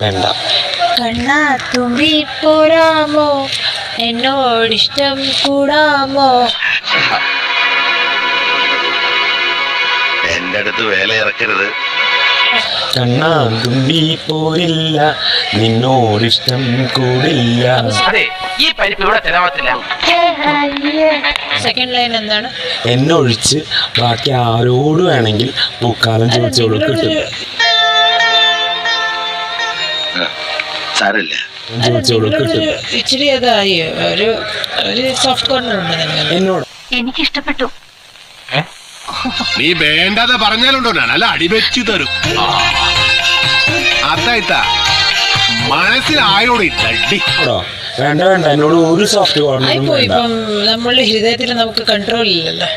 വേണ്ട. കണ്ണാ തുമ്പി പോരാമോ, എന്നോടിഷ്ടം കൂടാമോ? എന്റെ അടുത്ത് വേല ഇറക്കരുത്. കണ്ണാ തുമ്പി പോരില്ല, നിന്നോടിഷ്ടം കൂടില്ല. ഈ പരിപ്പ് ഇവിടെ തരാമത്തില്ല. സെക്കൻഡ് ലൈൻ എന്താണ്? എന്നൊഴിച്ച് ബാക്കി ആരോട് വേണമെങ്കിൽ പൂക്കാലം ചോദിച്ചോളൂ കിട്ടും. സാരമില്ല, ചോദിച്ചോളൂ കിട്ടും. ഇച്ചിരി അതായി ഒരു സോഫ്റ്റ് കോർണർ ഉണ്ട് നിങ്ങൾ. എന്നോട് എനിക്കിഷ്ടപ്പെട്ടു. നീ വേണ്ടാതെ പറഞ്ഞാലുണ്ടോ ഞാൻ അല്ല അടിവെച്ചു തരും. അതായിട്ടാ മനസ്സിലായോടെ വേണ്ട വേണ്ട, എന്നോട് ഒരു സോഫ്റ്റ് കോർണറും ഇപ്പം വേണ്ട. നമ്മളുടെ ഹൃദയത്തിൽ നമുക്ക് കൺട്രോൾ ഇല്ലല്ലോ.